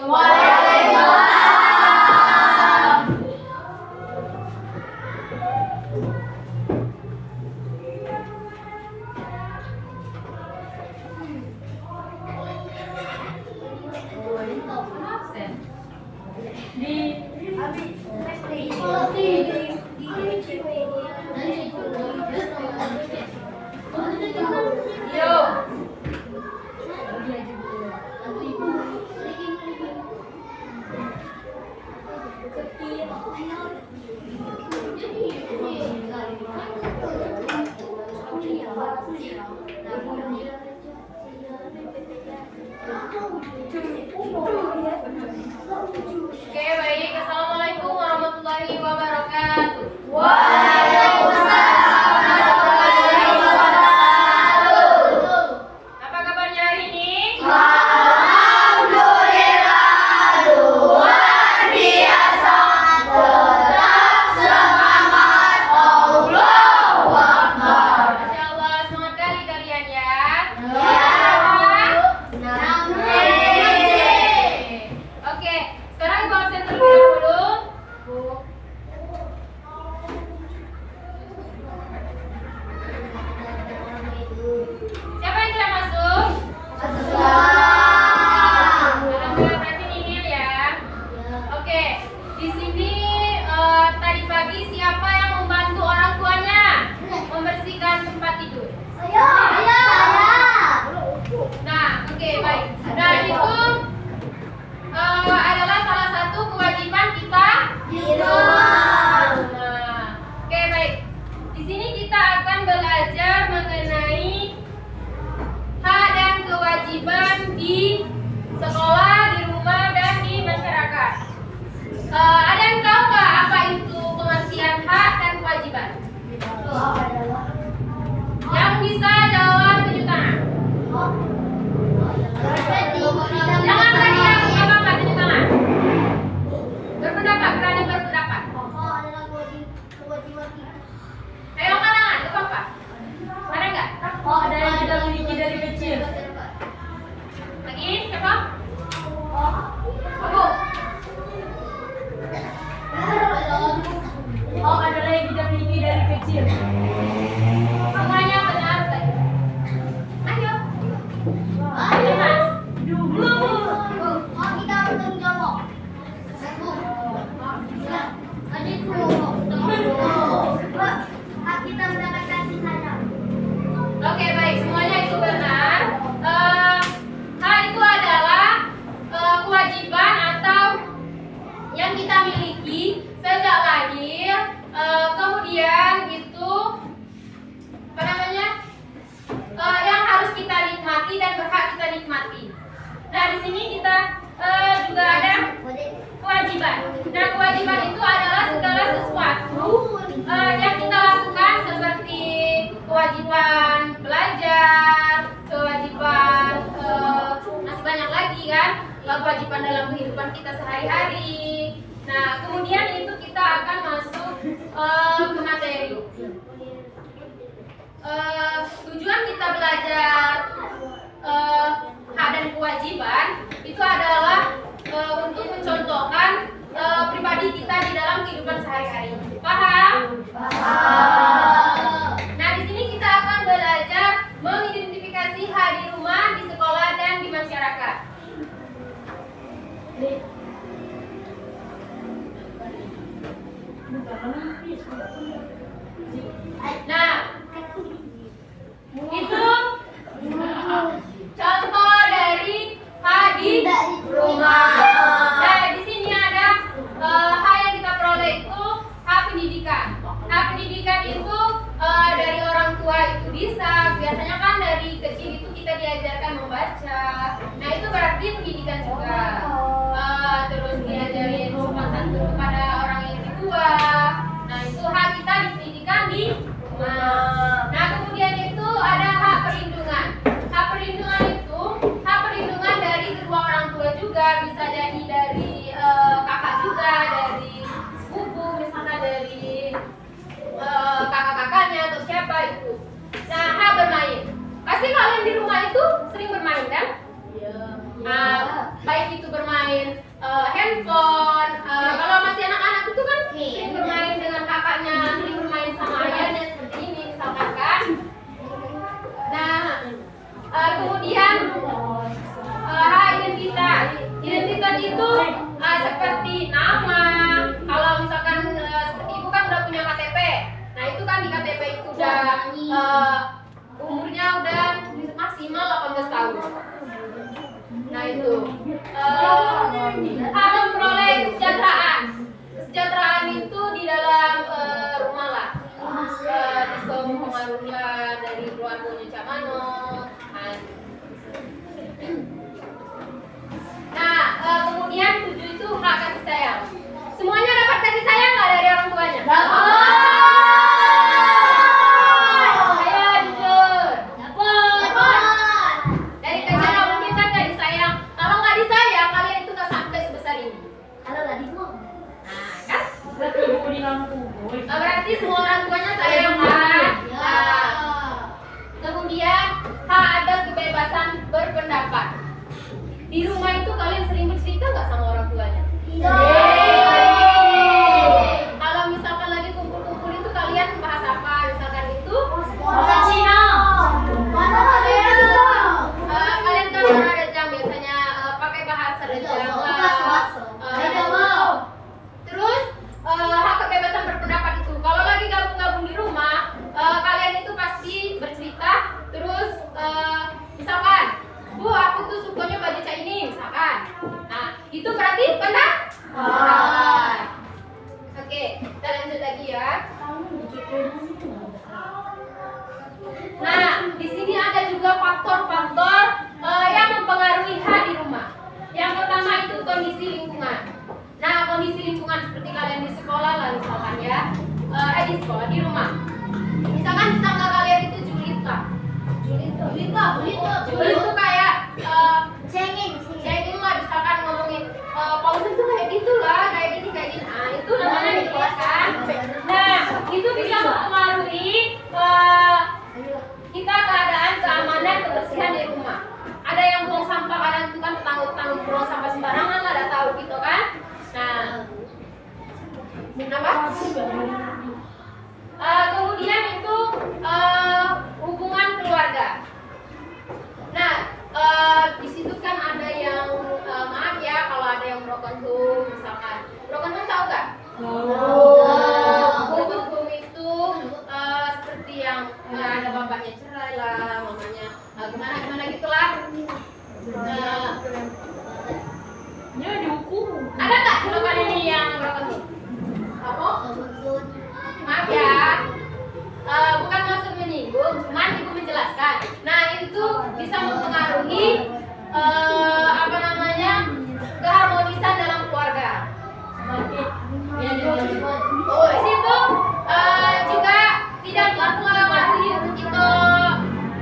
Oke, baik. Assalamualaikum warahmatullahi wabarakatuh. Waalaikumsalam warahmatullahi wabarakatuh. Apa kabarnya hari ini? Alhamdulillah, luar biasa. Tetap semangat, Allahu Akbar. Masya Allah, semangat kali kalian ya. Oke, sekarang Ibu absen terlebih dahulu. Siapa yang tidak masuk? Alhamdulillah, berarti nihil ya. Oke, di sini tadi pagi siapa yang membantu orang tuanya membersihkan tempat tidur? Nah, oke, baik. Nah, itu adalah salah satu kewajiban kita di rumah. Nah, oke, baik. Di sini kita akan belajar mengenai hak dan kewajiban di sekolah, di rumah, dan di masyarakat. Ada yang tahu nggak apa itu pengertian hak dan kewajiban? Yang bisa jawab tunjuk tangan. Jangan tadi yang apa-apa tunjuk tangan. Berpendapat, berani berpendapat. Ayo angkat tangan, itu apa? Ada nggak? Ada yang kita miliki dari kecil. Lagi, siapa? Aku. Adalah yang kita miliki dari kecil. Semuanya benar, baik. Ayo. Ayo, Mas. Dulu. Oke, baik, semuanya itu benar. Hal itu adalah kewajiban atau yang kita miliki sejak lahir. Kemudian itu apa namanya? Yang harus kita nikmati dan berhak kita nikmati. Nah, di sini kita juga ada kewajiban. Nah, kewajiban itu adalah segala sesuatu yang kita lakukan seperti kewajiban belajar, kewajiban masih banyak lagi kan, kewajiban dalam kehidupan kita sehari-hari. Nah, kemudian itu kita akan masuk ke materi. Tujuan kita belajar hak dan kewajiban itu adalah untuk mencontohkan pribadi kita di dalam kehidupan sehari-hari. Paham? Nah, di sini kita akan belajar mengidentifikasi hak di rumah, di sekolah, dan di masyarakat. Nah, itu contoh dari hak di rumah. Nah, di sini ada hak yang kita peroleh itu hak pendidikan. Hak pendidikan itu dari orang tua itu bisa, biasanya kan dari kecil itu kita diajarkan membaca. Nah, itu berarti pendidikan juga. Terus diajarin sopan santun kepada orang yang lebih tua. Nah, itu hak kita di pendidikan di rumah. Nah, kemudian itu ada hak perlindungan. Hak perlindungan itu hak perlindungan dari kedua orang tua juga, bisa jadi dari kakak juga, dari sepupu, misalnya dari kakak-kakaknya atau siapa itu. Nah, hak bermain. Pasti kalian di rumah itu sering bermain kan? Nah, baik itu bermain handphone. Kalau masih anak-anak itu kan sering bermain dengan kakaknya, sering bermain sama ayahnya seperti ini misalkan kan. Nah, kemudian identitas. Identitas itu seperti nama. Kalau misalkan seperti ibu kan udah punya KTP. Nah, itu kan di KTP itu udah umurnya udah maksimal 18 tahun. Nah, itu memperoleh kesejahteraan. Kesejahteraan itu di dalam rumah lah. Bisa mempengaruhi dari keluarganya Cak Mano. Nah, kemudian 7 itu hak kasih sayang. Semuanya dapat kasih sayang nggak dari orang tuanya? Ayo jujur. Dapat. Dari kecil mungkin kan nggak disayang. Kalau nggak disayang, kalian itu nggak sampai sebesar ini. Kalau nggak dibuang. Nah, kan? Berarti ibu di lampu. Berarti semua orang tuanya sayang kan? Nah, kemudian hak atas kebebasan berpendapat. Di rumah itu kalian sering bercerita nggak sama orang tuanya? Kalau misalkan lagi kumpul-kumpul itu kalian bahas apa? Misalkan itu Bahasa Cina. kalian kan pernah ada jam biasanya pakai bahasa rejang lah. Terus hak kebebasan berpendapat itu kalau lagi gabung-gabung di rumah kalian itu pasti bercerita. Terus misalkan Bu, aku tuh sukanya baju cak ini misalkan. Nah, itu berarti pendapat. Oke, kita lanjut lagi ya. Nah, di sini ada juga faktor-faktor yang mempengaruhi hak di rumah. Yang pertama itu kondisi lingkungan. Nah, kondisi lingkungan seperti kalian di sekolah lah misalkan ya. Di sekolah, di rumah. Misalkan tetangga kalian itu julid lah. Julid itu kayak cengeng lah, misalkan ngomongin Pausen tuh kayak gitu lah, kayak gini. Nah, itu namanya julid kan. Nah, itu bisa mempengaruhi kita keadaan keamanan kebersihan di rumah. Ada yang buang sampah kadang itu kan tetangga buang sampah sembarangan lah, udah tahu gitu kan. Nah, kenapa? Kemudian itu hubungan keluarga. Nah, di situ kan ada yang maaf ya kalau ada yang broken home misalkan. Broken home tahu nggak? Broken home itu seperti yang ada bapaknya cerai lah, mamanya gimana gitulah. Ya dihukum. Ada nggak kalau kalian ini yang broken home? Apa? Maaf ya, bukan maksud menyinggung, cuman ibu menjelaskan. Nah, itu bisa mempengaruhi keharmonisan dalam keluarga. Di situ juga tidak mempengaruhi untuk kita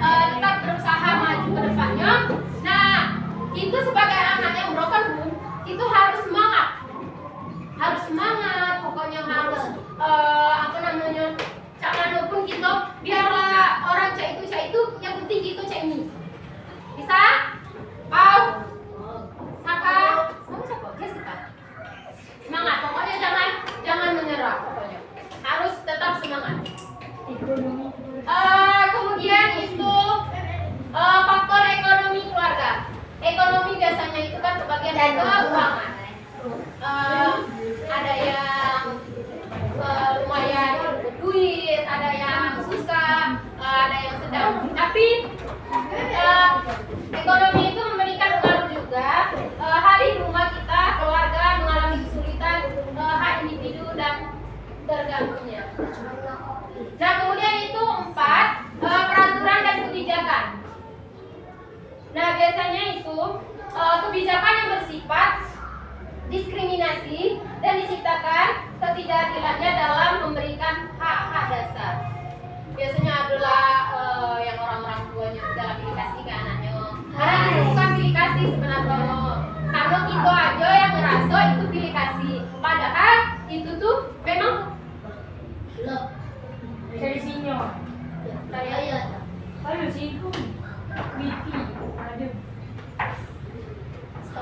tetap berusaha maju ke depannya. Nah, itu sebagai anak yang broken home itu harus semangat, pokoknya harus Cak Mano pun gitu, biarlah orang cak itu yang penting gitu cak ini bisa Pau Saka sama siapa? Jessica. Semangat, pokoknya jangan menyerah, pokoknya harus tetap semangat. Kemudian itu faktor ekonomi keluarga. Ekonomi biasanya itu kan kebagian dari keuangan. Ada yang lumayan berduit, ada yang susah, ada yang sedang. Tapi ekonomi itu memberikan pengaruh juga. Hari rumah kita, keluarga mengalami kesulitan, hak individu dan terganggunya. Nah, kemudian itu 4, peraturan dan kebijakan. Nah, biasanya itu kebijakan yang bersifat diskriminasi dan diciptakan ketidakadilannya dalam memberikan hak-hak dasar. Biasanya adalah yang orang-orang tuanya dalam pilih kasih ke anaknya. Karena itu bukan pilih kasih sebenarnya. Karena kita aja yang ngerasa itu pilih kasih. Padahal itu tuh memang Dari sini. Ayo sih. Witi. Ada.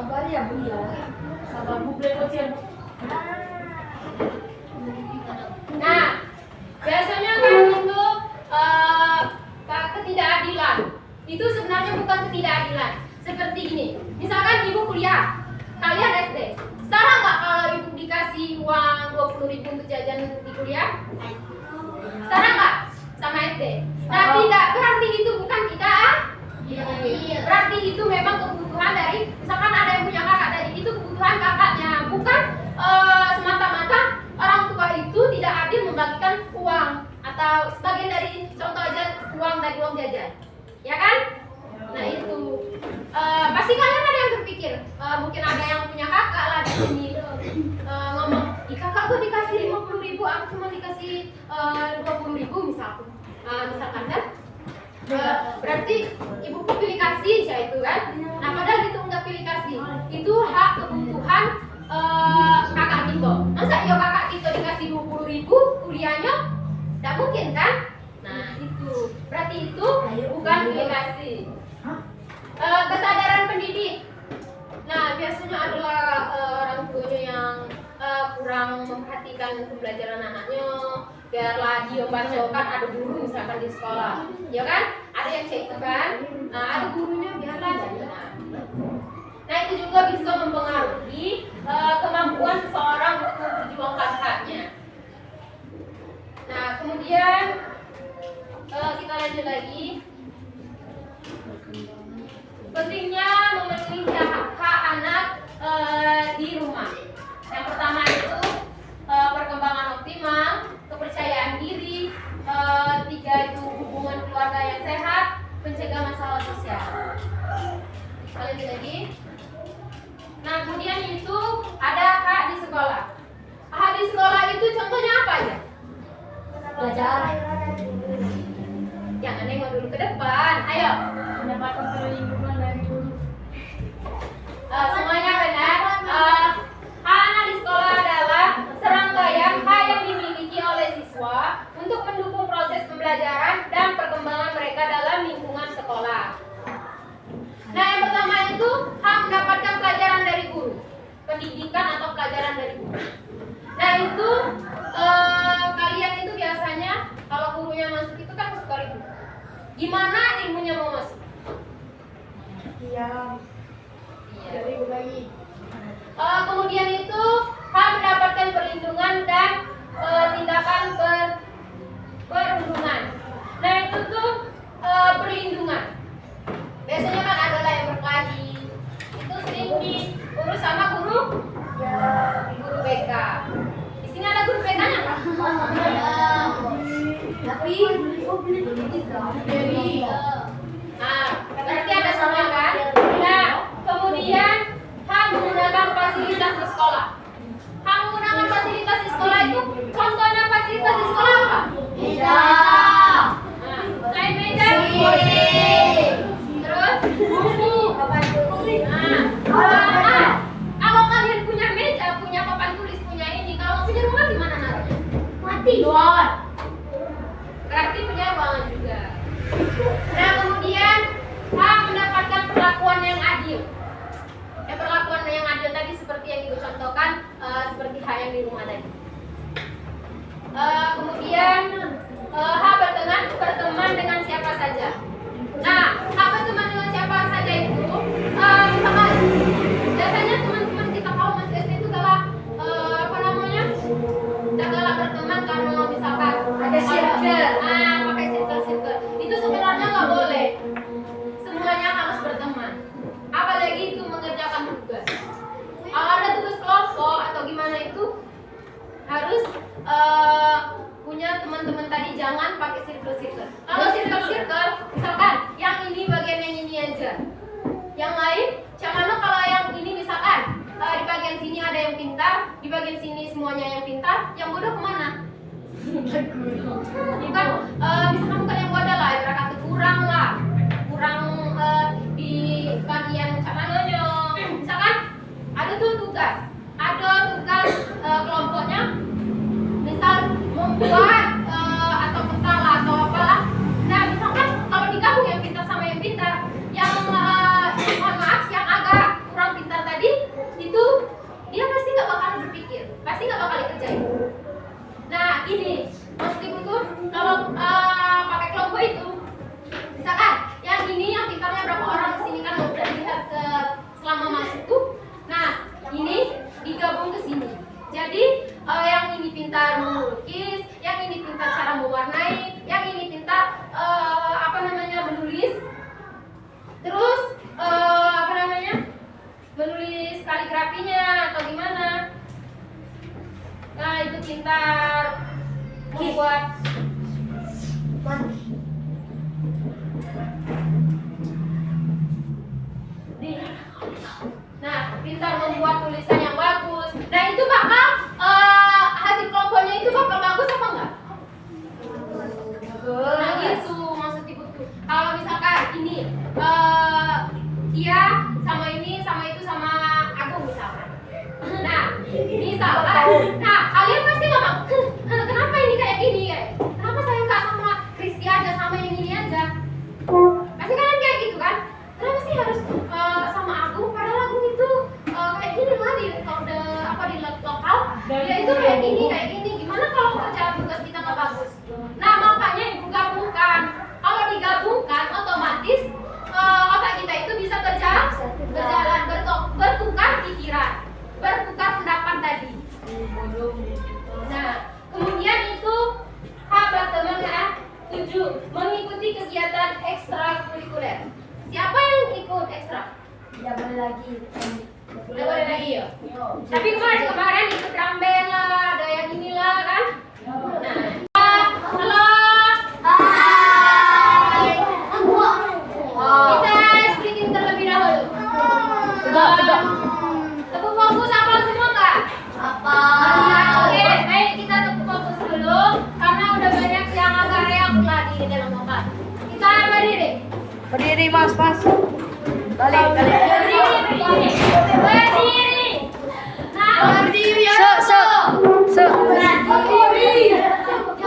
Sabar ya Bu ya. Sabar Bu bocil. Nah, biasanya kan itu ketidakadilan. Itu sebenarnya bukan ketidakadilan. Seperti gini, misalkan ibu kuliah, kalian SD. Setara nggak kalau ibu dikasih uang 20.000 untuk jajan di kuliah? Setara nggak sama SD? Nah, tidak berarti itu bukan tidak. Berarti itu memang kebutuhan dari, misalkan ada yang punya kakak tadi, itu kebutuhan kakaknya, bukan semata-mata orang tua itu tidak adil membagikan uang atau sebagian dari, contoh aja uang dari uang jajan, ya kan? Nah itu pasti kalian ada yang berpikir, mungkin ada yang punya kakak lah di sini ngomong, di kakak tuh dikasih 50.000, aku cuma dikasih 20.000 misalkan kan? Berarti ibuku pilih kasih ya itu kan? Nah padahal itu enggak pilih kasih, itu hak kebutuhan kakak kita. Masa ya kakak kita dikasih 20.000 kuliahnya? Tidak mungkin kan? Nah itu berarti itu bukan pilih kasih. Kesadaran pendidik. Nah biasanya adalah orang tuanya yang kurang memperhatikan pembelajaran anaknya, biarlah dia bacakan, ada guru misalkan di sekolah, ya kan? Ada yang kayak itu kan? Nah, ada gurunya biarlah aja. Nah itu juga bisa mempengaruhi kemampuan seseorang untuk memperjuangkan haknya. Nah kemudian kita lanjut lagi. Pentingnya memenuhi hak anak di rumah. Yang pertama itu perkembangan optimal, kepercayaan diri, 3 itu hubungan keluarga yang sehat, mencegah masalah sosial. Lanjut lagi. Nah kemudian itu ada hak di sekolah. Hak di sekolah itu contohnya apa aja? Belajar. Jangan nengok dulu ke depan. Ayo. Mendapatkan perlindungan dari guru. Semuanya benar. Hak anak di sekolah adalah serangkaian hak yang dimiliki oleh siswa untuk mendukung proses pembelajaran dan perkembangan mereka dalam lingkungan sekolah. Nah yang pertama itu hak mendapatkan pelajaran dari guru, pendidikan atau pelajaran dari guru. Nah itu kalian itu biasanya kalau gurunya masuk itu kan suka ribut. Gimana ilmunya mau masuk? Iya. Dari bayi. Kemudian itu hak mendapatkan perlindungan dan tindakan perundungan. Nah itu tuh perlindungan. Biasanya kan adalah yang berkelahi. Itu sering diurus sama guru BK. Di sini ada guru BK-nya nggak? Tapi nah, berarti ada semua kan? Nah, kemudian hak menggunakan fasilitas di sekolah. Hak menggunakan fasilitas di sekolah itu contohnya fasilitas di sekolah apa? Meja. Nah, selain meja, terus buku. Nah, kalau kalian punya meja, punya papan tulis, punya ini, kalau punya rumah gimana naruhnya? Mati. Luar. Berarti punya ruangan juga. Nah kemudian hak mendapatkan perlakuan yang adil. Perlakuan yang adil tadi seperti yang ibu contohkan, seperti hak yang di rumah tadi. Kemudian hak berteman dengan siapa saja. Nah hak berteman dengan siapa saja itu, misalkan biasanya teman-teman kita kalau masih SD itu galak kita galak berteman karena misalkan Ada circle. pakai circle. Itu sebenarnya nggak boleh. Semuanya harus berteman. Apalagi itu mengerjakan tugas. Kalau ada tugas kelompok atau gimana itu harus punya teman-teman tadi, jangan pakai circle. Kalau circle, misalkan yang ini bagian yang ini aja. Yang lain, jangan kalau yang ini misalkan di bagian sini ada yang pintar, di bagian sini semuanya yang pintar, yang bodoh kemana? Bukan, misalkan bukan yang bodoh lah, ibarat kurang di bagian camanonyo. Misalkan ada tuh tugas kelompoknya, misal membuat atau peta lah atau apalah. Nah misalkan kalau digabung yang pintar sama yang pintar, yang mohon maaf yang agak kurang pintar tadi melukis, yang ini pintar cara mewarnai, yang ini pintar menulis. Terus menulis kaligrafinya atau gimana. Nah, itu pintar membuat pintar membuat tulisan yang bagus. Nah, itu bakal hasil kelompoknya itu bakal bagus apa enggak? Nah, gitu maksud ibu tuh. Kalau misalkan ini dia sama ini sama itu sama Agung misalkan. Nah, kalian pasti ngomong, kenapa ini kayak gini kayak? Kenapa saya nggak sama Kristi aja, sama yang ini aja? Pasti kalian kayak gitu kan? Kenapa sih harus sama Agung? Padahal Agung itu kayak gini mah di lokal dia itu kayak gini. Gimana kalau kerjaan tugas kita nggak bagus? Nah, makanya ibu gabungkan. Kalau digabungkan, otomatis otak kita itu bisa berjalan, bertukar pikiran, bertukar pendapat tadi. Nah, kemudian itu buat teman ya. 7. Mengikuti kegiatan ekstrakurikuler. Siapa yang ikut ekstra? Tidak boleh lagi. Tidak boleh lagi ya. Tapi kemarin ikut drum band lah, ada yang inilah kan. Nah, halo. Hai. Kita speaking terlebih dahulu. Tegak. Tepuk fokus hafal semua nggak? Apa? Oke, baik kita tepuk fokus dulu karena udah banyak yang agak reak lah di dalam lokal. Kita berdiri. Berdiri mas. Balik. Berdiri. Nah, berdiri.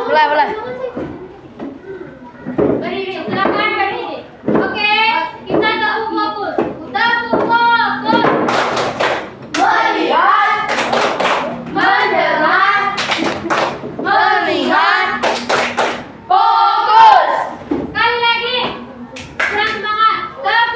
Mulai. Berdiri, silakan berdiri. Oke, kita tepuk fokus. Tepuk fokus. Melihat. Mendengar. Melihat. Fokus. Sekali lagi. Kurang semangat. Tepuk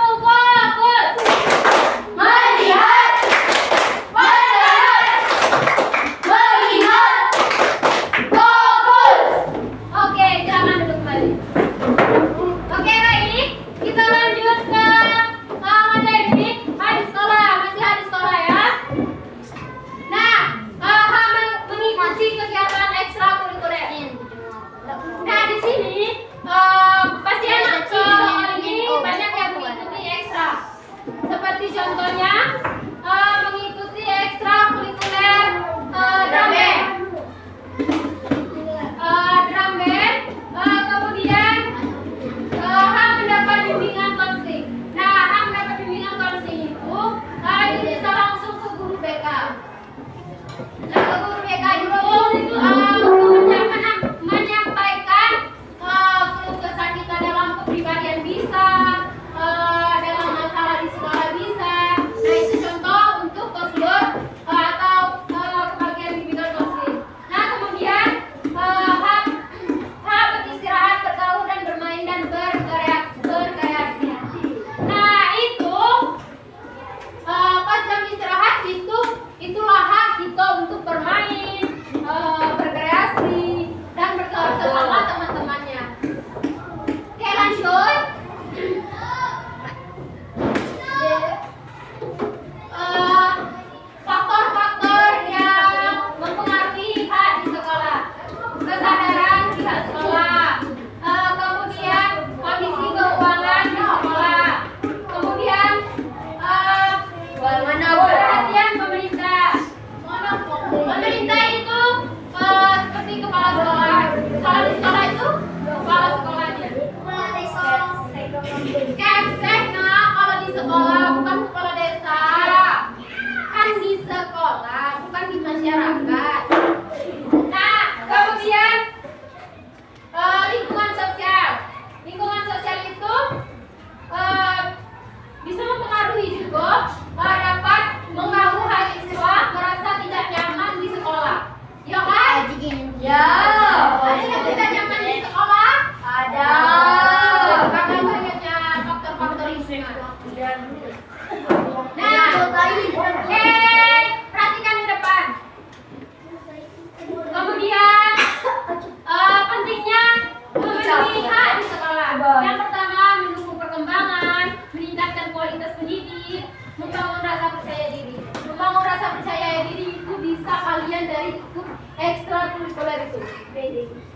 dari ikut ekstrakurikuler itu.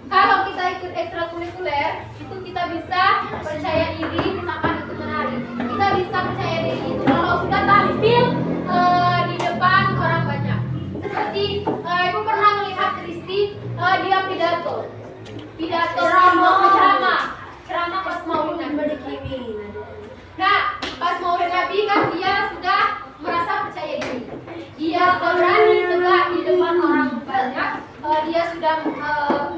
Kalau kita ikut ekstrakurikuler itu kita bisa percaya diri, misalkan itu menari, kita bisa percaya diri itu kalau sudah tampil di depan orang banyak. Seperti ibu pernah melihat Kristi, dia pidato ceramah pas maulid Nabi. Nah, pas maulid Nabi kan dia sudah merasa percaya diri, dia berani tegak di depan orang banyak, dia sudah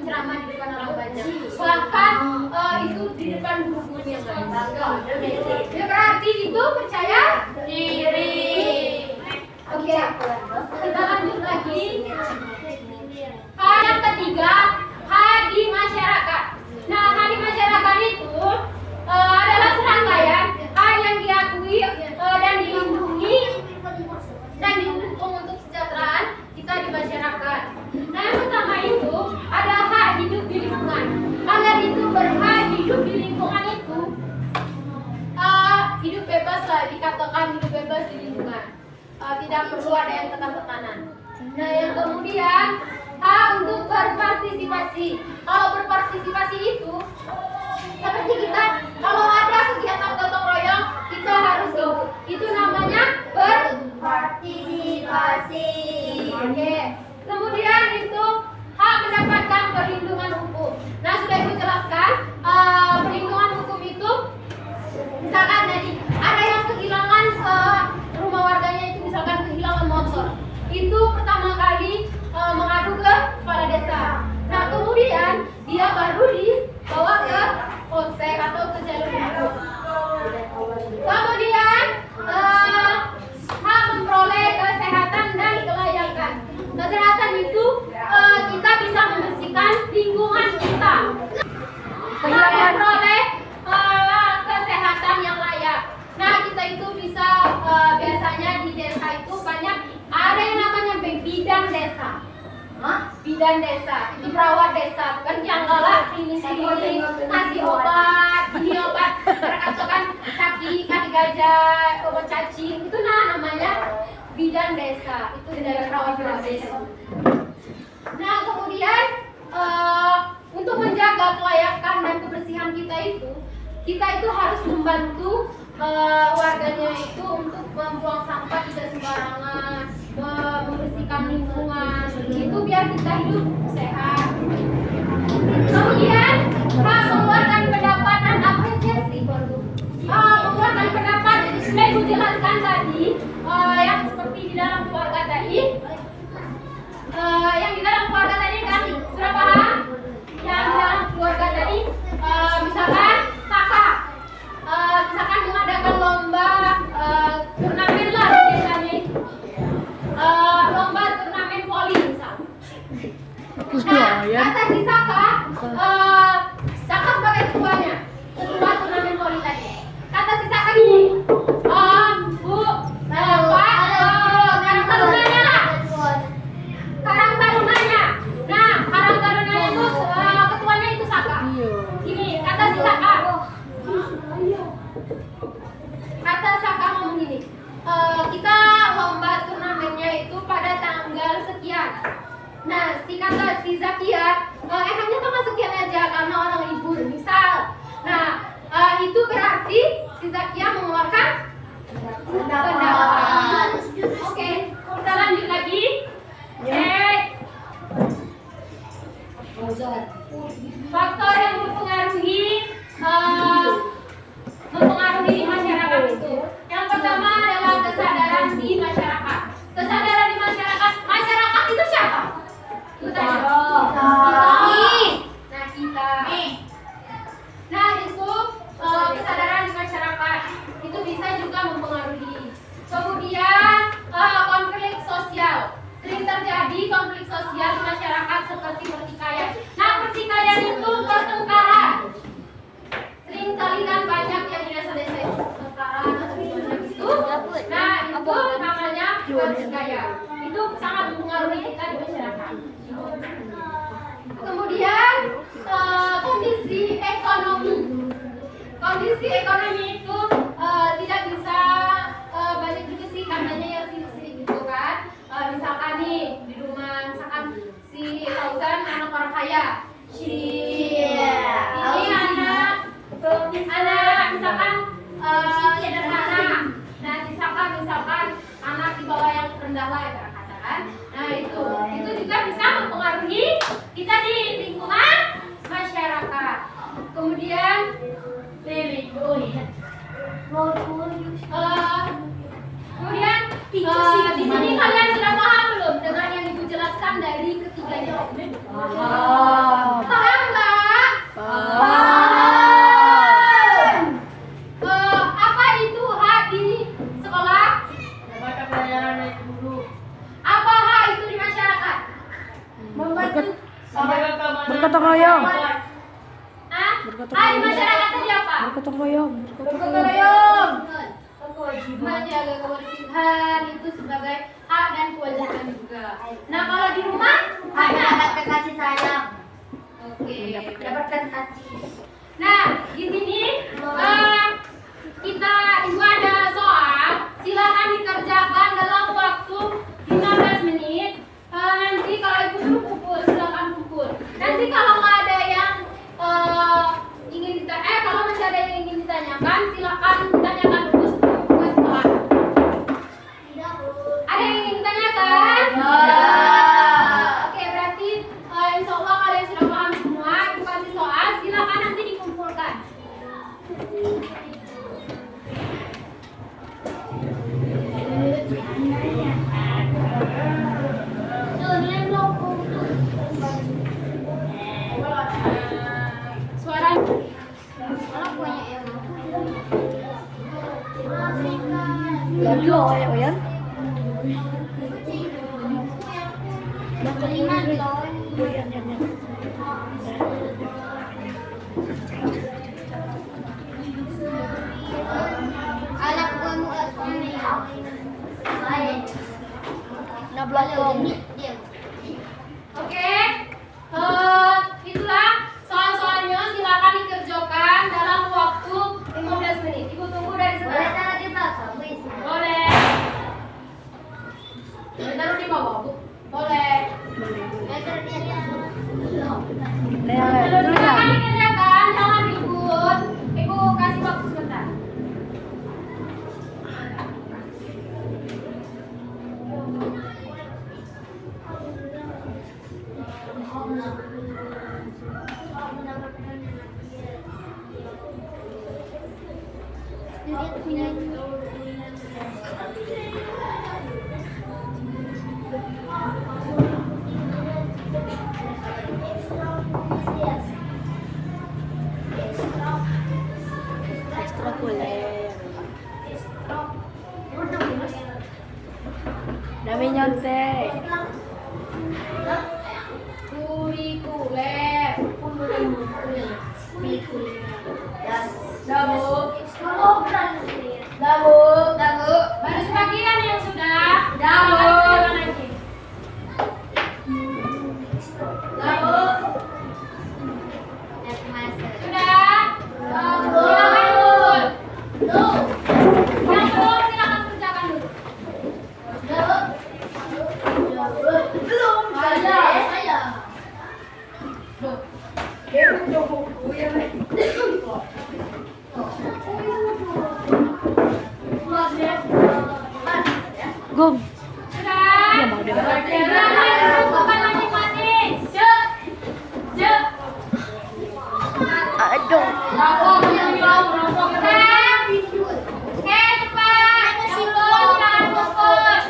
ceramah di depan orang banyak, bahkan itu di depan guru-guru yang lain. Berarti itu percaya diri. Oke, kita lanjut lagi. Yang ketiga, di masyarakat. Nah, di masyarakat itu adalah serangkaian yang diakui dan dilindungi dan didukung untuk kesejahteraan kita di masyarakat. Nah, yang pertama itu ada hak hidup di lingkungan. Agar itu berhak hidup di lingkungan itu hidup bebas lah, dikatakan hidup bebas di lingkungan. Tidak perlu ada yang tekan-tekanan. Nah, yang kemudian hak untuk berpartisipasi. Kalau berpartisipasi itu seperti kita kalau ada kegiatan gotong royong kita harus ikut. Itu namanya berpartisipasi. Oke. Kemudian itu hak mendapatkan perlindungan hukum. Nah, sudah ibu jelaskan perlindungan hukum itu misalkan jadi ada yang kehilangan rumah warganya itu misalkan kehilangan motor. Itu pertama kali mengadu ke kepala desa. Nah, kemudian dia baru dibawa ke polsek atau ke jalur hukum. Kemudian hak memperoleh kesehatan dan kelayakan. Kesehatan itu kita bisa membersihkan lingkungan kita. Hak memperoleh kesehatan yang layak. Nah, kita itu bisa biasanya di desa itu banyak ada yang namanya bidan desa. Bidan desa, itu perawat desa, kan yang galak ini ngasih obat, ini obat, terkatakan kaki gajah, obat cacing, itu namanya bidan desa, itu dari perawat desa. Nah, kemudian untuk menjaga kelayakan dan kebersihan kita itu harus membantu warganya itu untuk membuang sampah tidak sembarangan, membersihkan lingkungan, itu biar kita hidup sehat. Kemudian mengeluarkan pendapat dan apresiasi. Mengeluarkan pendapat sudah ibu jelaskan tadi, yang seperti di dalam keluarga tadi. Yang di dalam keluarga tadi kan sudah paham? Yang di dalam keluarga tadi, misalkan misalkan mengadakan lomba turnamen lah biasanya itu lomba turnamen voli misal. Nah, kata si Saka sebagai ketuanya, ketua turnamen voli tadi. Kata si Saka gini, Bu, Pak, karang tarunanya lah. Karang tarunanya. Nah, karang tarunanya itu ketuanya itu Saka. Gini, kata si Saka. Kata Saka ngomong gini, kita lomba turnamennya itu pada tanggal sekian. Nah, si Zakia, hanya tanggal sekian aja karena orang libur, misal. Nah, itu berarti si Zakia mengeluarkan pendapat. Oke, kita lanjut lagi. Faktor yang mempengaruhi di masyarakat itu. Yang pertama adalah kesadaran di masyarakat. Kesadaran di masyarakat. Masyarakat itu siapa? Itu tadi. Kita. Nah, itu kesadaran di masyarakat itu bisa juga mempengaruhi. Kemudian konflik sosial. Sering terjadi konflik sosial di masyarakat seperti pertikaian. Nah, pertikaian itu pertengkaran. Sering kali kan banyak yang di desa-desa itu pertengkaran atau gimana gitu. Nah, itu namanya pertikaian. Itu sangat mempengaruhi kita di masyarakat. Kemudian kondisi ekonomi. Kondisi ekonomi itu tidak bisa banyak juga sih karenanya yang sini-sini gitu kan. Misalkan nih di rumah, misalkan ayah. Ini anak misalkan sederhana. Nah, misalkan anak di bawah yang rendah lah ya katakan. Nah, itu juga bisa mempengaruhi kita di lingkungan masyarakat. Kemudian kemudian di sini kalian sudah paham belum dengan yang ibu jelaskan dari ketiganya? Paham nggak? Apa itu H di sekolah? Mata pelajaran naik dulu. Apa H itu di masyarakat? Bergotong royong. Hah? H di masyarakat tadi apa? Bergotong royong. Menjaga kebersihan itu sebagai hak dan kewajiban juga. Nah, kalau di rumah Mendapatkan kasih sayang. Oke. Mendapatkan kasih. Nah, di sini kita ibu ada soal, silakan dikerjakan dalam waktu 15 menit. Nanti kalau ibu suruh pukul, silakan pukul. Nanti kalau nggak ada yang kalau masih ada yang ingin ditanyakan, silakan tanyakan dulu setelah. Ada yang ingin ditanyakan? Oke, berarti insya Allah kalian sudah paham semua. Ibu kasih soal, silakan nanti dikumpulkan. Suara. Lagi oh ya. Anak buahmu Oke, itulah soal-soalnya. Silakan dikerjakan dalam waktu 15 menit. Ibu tunggu dari sekarang. Boleh. Taruh di bawah, Bu. Boleh. Silakan dikerjakan, jangan ribut. Ibu kasih waktu sebentar. Ekstrakuler. Namanya Onse. Kurikuler. Dabu. Baru sebagian yang sudah. Dabu. Sudah. Silakan ikut. Yang belum silakan kerjakan dulu. Gum. Sudah. Dia mau dia. Silakan bukan masing-masing. Aduh. Oke, cepat. Yang belum silakan fokus.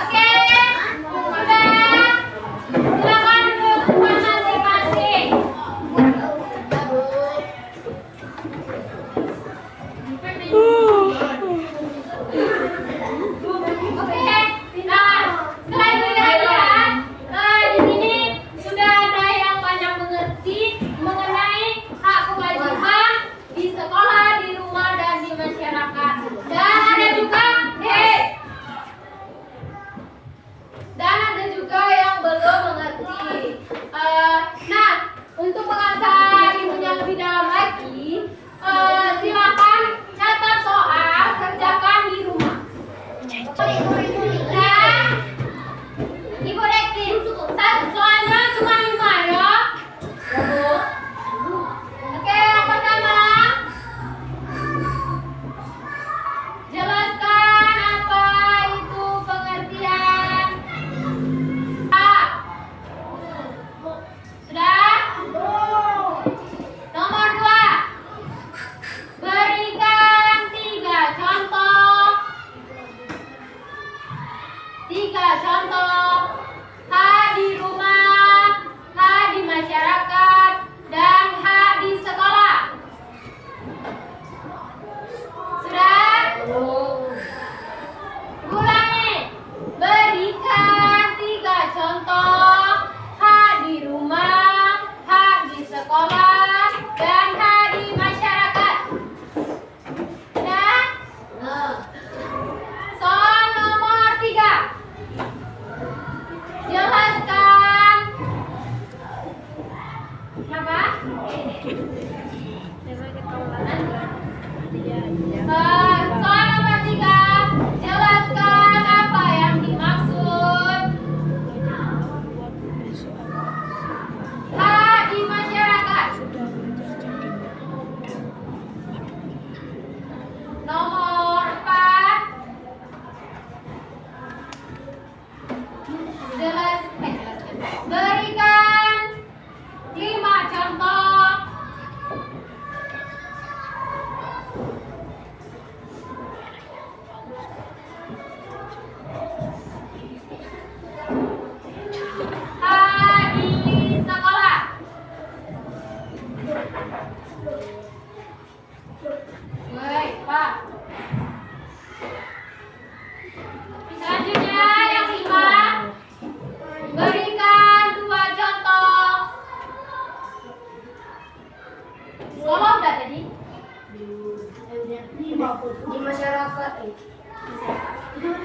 Oke, sudah. Silakan duduk bukan masing-masing. Oke, nah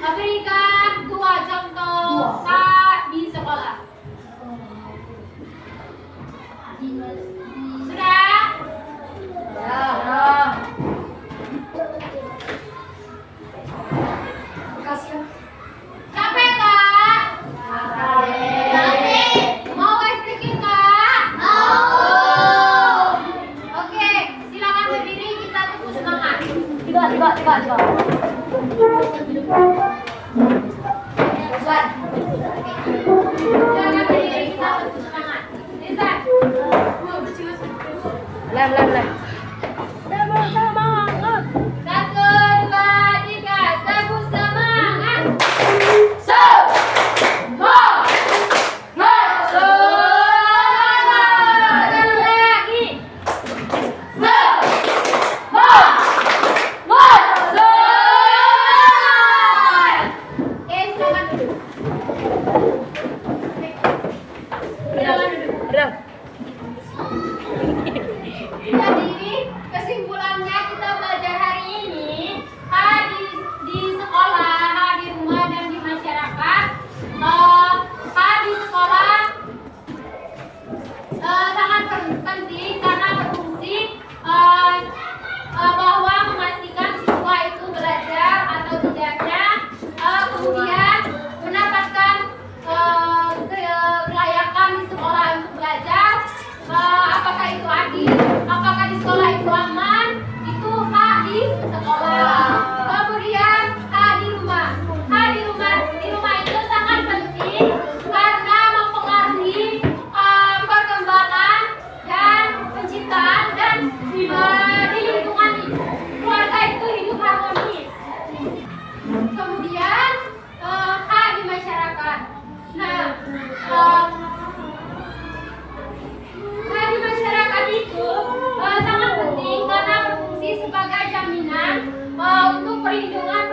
Berikan 2 contoh H di sekolah. Sudah? Ya. Capek Kak? Mau ice cream Kak? Oke, silakan berdiri, kita tepuk semangat. Tiga. Silakan berdiri, kita tepuk semangat. Lisa. Lem. Semangat. 1, 2, 3, tepuk semangat. Semangat. Dan lagi. Oke, silakan duduk. Silakan duduk. Jadi kesimpulannya kita belajar hari ini H di sekolah, H di rumah dan di masyarakat. H di sekolah sangat penting karena berfungsi bahwa memastikan siswa itu belajar atau tidaknya, kemudian mendapatkan kelayakan di sekolah untuk belajar. Apakah itu adil, apakah di sekolah itu aman, itu H di sekolah. Kemudian H di rumah. Di rumah itu sangat penting karena mempengaruhi perkembangan dan penciptaan dan di lingkungan keluarga itu hidup harmonis. Kemudian H di masyarakat. Nah, di masyarakat itu sangat penting karena berfungsi sebagai jaminan untuk perlindungan